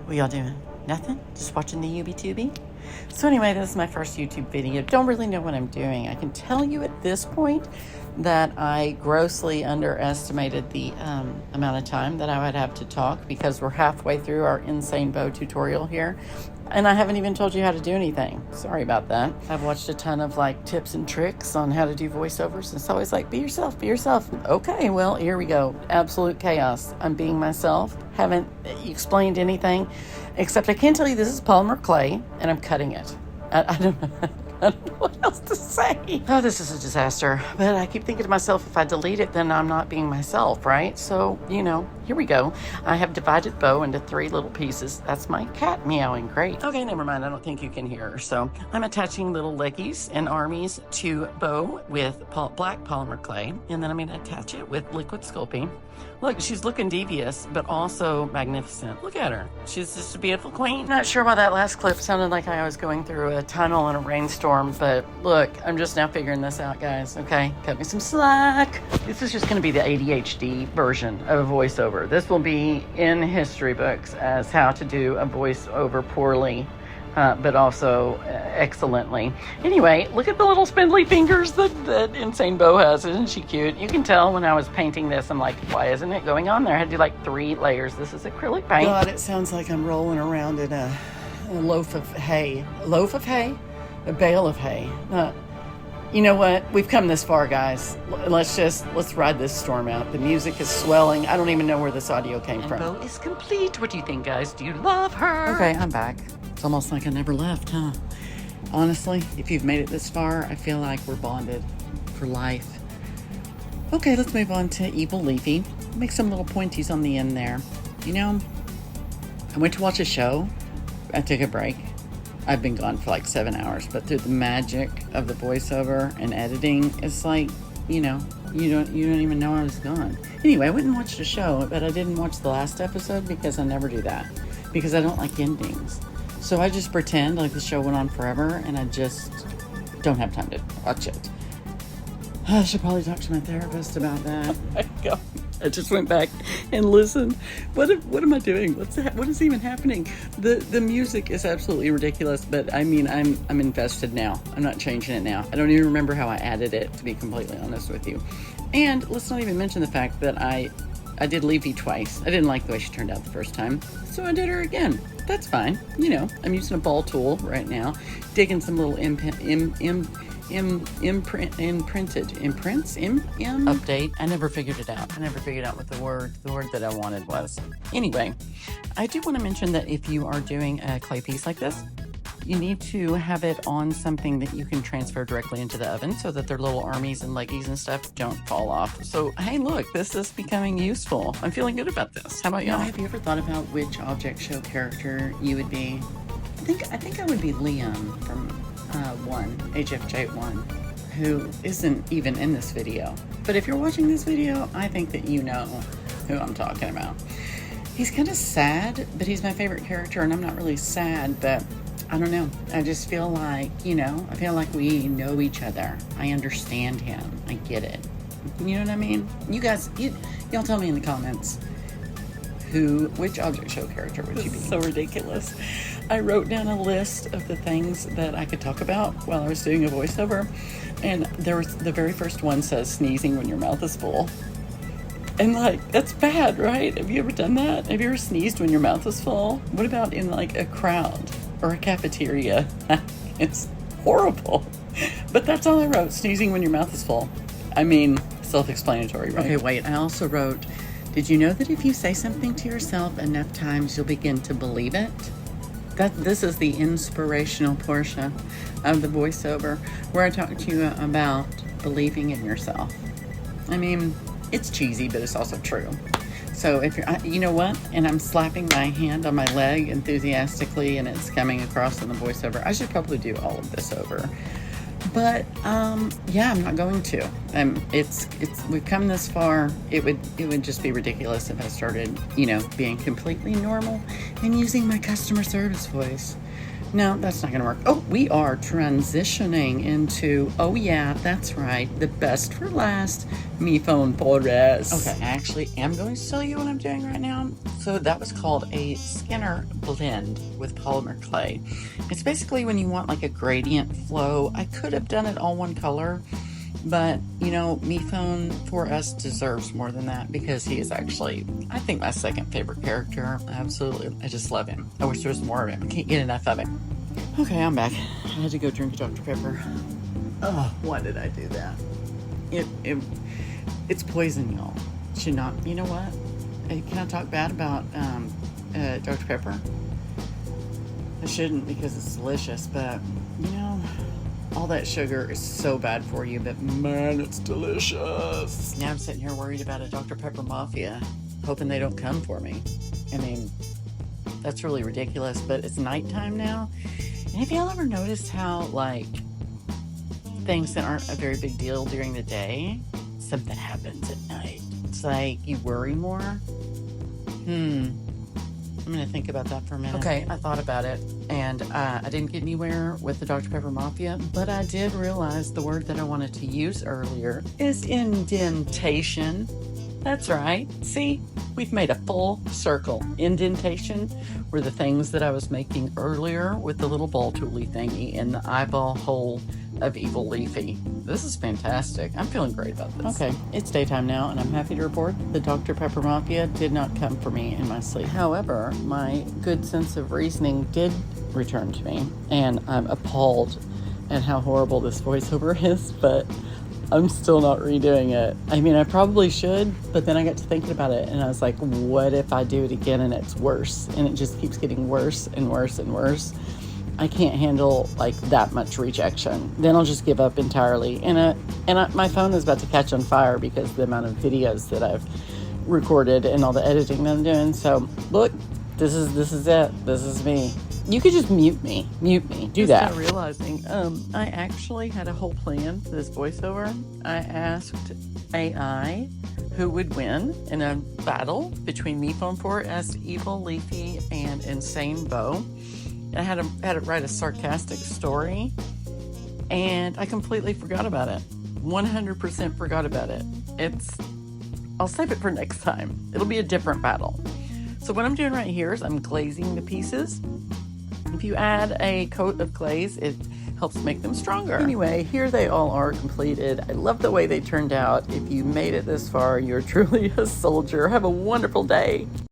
What y'all doing? Nothing? Just watching the UBTube? So anyway, this is my first YouTube video. Don't really know what I'm doing. I can tell you at this point that I grossly underestimated the amount of time that I would have to talk because we're halfway through our insane bow tutorial here. And I haven't even told you how to do anything. Sorry about that. I've watched a ton of like tips and tricks on how to do voiceovers. And it's always like, be yourself, be yourself. Okay, well, here we go. Absolute chaos. I'm being myself. Haven't explained anything, except I can tell you this is polymer clay and I'm cutting it. I don't know. I don't know what else to say. Oh, this is a disaster. But I keep thinking to myself, if I delete it, then I'm not being myself, right? So, you know, here we go. I have divided bow into 3 little pieces. That's my cat meowing. Great. Okay, never mind. I don't think you can hear her. So I'm attaching little leggies and armies to bow with black polymer clay. And then I'm going to attach it with liquid sculpting. Look, she's looking devious, but also magnificent. Look at her. She's just a beautiful queen. Not sure why that last clip sounded like I was going through a tunnel in a rainstorm, but look, I'm just now figuring this out, guys. Okay, cut me some slack. This is just going to be the ADHD version of a voiceover. This will be in history books as how to do a voiceover poorly. But also excellently. Anyway, look at the little spindly fingers that insane bow has. Isn't she cute? You can tell when I was painting this, I'm like, why isn't it going on there? I had to do like 3 layers. This is acrylic paint. God, it sounds like I'm rolling around in a loaf of hay. A loaf of hay? A bale of hay. You know what? We've come this far, guys. Let's ride this storm out. The music is swelling. I don't even know where this audio came from. Bow is complete. What do you think, guys? Do you love her? Okay, I'm back. It's almost like I never left, huh? Honestly, if you've made it this far, I feel like we're bonded for life. Okay, let's move on to Evil Leafy. Make some little pointies on the end there. You know, I went to watch a show. I took a break. I've been gone for like 7 hours, but through the magic of the voiceover and editing, it's like, you know, you don't even know I was gone. Anyway, I went and watched a show, but I didn't watch the last episode because I never do that. Because I don't like endings. So I just pretend like the show went on forever and I just don't have time to watch it. I should probably talk to my therapist about that. Oh my God. I just went back and listened. What am I doing? What is even happening? The music is absolutely ridiculous, but I mean, I'm invested now. I'm not changing it now. I don't even remember how I added it, to be completely honest with you. And let's not even mention the fact that I did Leafy twice. I didn't like the way she turned out the first time, so I did her again. That's fine. You know, I'm using a ball tool right now, digging some little update. I never figured it out. I never figured out what the word that I wanted was. Anyway, I do want to mention that if you are doing a clay piece like this, you need to have it on something that you can transfer directly into the oven so that their little armies and leggies and stuff don't fall off. So, hey, look, this is becoming useful. I'm feeling good about this. How about y'all? Have you ever thought about which object show character you would be? I think I would be Liam from HFJ1, who isn't even in this video. But if you're watching this video, I think that you know who I'm talking about. He's kind of sad, but he's my favorite character, and I'm not really sad, but I don't know. I just feel like, you know, I feel like we know each other. I understand him. I get it. You know what I mean? You guys, y'all tell me in the comments which object show character would you be? So ridiculous. I wrote down a list of the things that I could talk about while I was doing a voiceover. And there was, the very first one says sneezing when your mouth is full. And like, that's bad, right? Have you ever done that? Have you ever sneezed when your mouth is full? What about in like a crowd or a cafeteria? It's horrible. But that's all I wrote, sneezing when your mouth is full. I mean, self-explanatory, right? Okay, wait, I also wrote, did you know that if you say something to yourself enough times, you'll begin to believe it? This is the inspirational portion of the voiceover where I talk to you about believing in yourself. I mean, it's cheesy, but it's also true. So if you're, you know what? And I'm slapping my hand on my leg enthusiastically and it's coming across in the voiceover. I should probably do all of this over. But, yeah, I'm not going to. We've come this far. It would just be ridiculous if I started, you know, being completely normal and using my customer service voice, No, that's not gonna work. Oh, we are transitioning into, oh yeah, that's right, the best for last, MePhone Polymer. Okay, I actually am going to tell you what I'm doing right now. So that was called a Skinner blend with polymer clay. It's basically when you want like a gradient flow. I could have done it all one color, but you know, MePhone 4S deserves more than that because he is actually, I think, my second favorite character. Absolutely, I just love him. I wish there was more of him. I can't get enough of him. Okay, I'm back. I had to go drink a Dr. Pepper. Oh, why did I do that? It's poison, y'all. Should not. You know what? Can I talk bad about Dr. Pepper? I shouldn't because it's delicious, but you know, all that sugar is so bad for you, but man, it's delicious. Now I'm sitting here worried about a Dr. Pepper mafia, hoping they don't come for me. I mean, that's really ridiculous, but it's nighttime now. And have y'all ever noticed how, like, things that aren't a very big deal during the day, something happens at night? It's like you worry more. I'm gonna think about that for a minute. Okay, I thought about it, and I didn't get anywhere with the Dr. Pepper Mafia, but I did realize the word that I wanted to use earlier is indentation. That's right. See, we've made a full circle. Indentation were the things that I was making earlier with the little ball toolie thingy in the eyeball hole of evil Leafy. This is fantastic. I'm feeling great about this. Okay, it's daytime now, and I'm happy to report the Dr. Pepper Mafia did not come for me in my sleep. However, my good sense of reasoning did return to me, and I'm appalled at how horrible this voiceover is, but I'm still not redoing it. I mean, I probably should, but then I got to thinking about it, and I was like, what if I do it again and it's worse? And it just keeps getting worse and worse and worse. I can't handle like that much rejection. Then I'll just give up entirely. And my phone is about to catch on fire because of the amount of videos that I've recorded and all the editing that I'm doing. So look, this is it. This is me. You could just mute me. Do that. Just realizing, I actually had a whole plan for this voiceover. I asked AI who would win in a battle between MePhone 4S, Evil Leafy, and Insane Beau. I had to write a sarcastic story, and I completely forgot about it. 100% forgot about it. I'll save it for next time. It'll be a different battle. So what I'm doing right here is I'm glazing the pieces. If you add a coat of glaze, it helps make them stronger. Anyway, here they all are completed. I love the way they turned out. If you made it this far, you're truly a soldier. Have a wonderful day.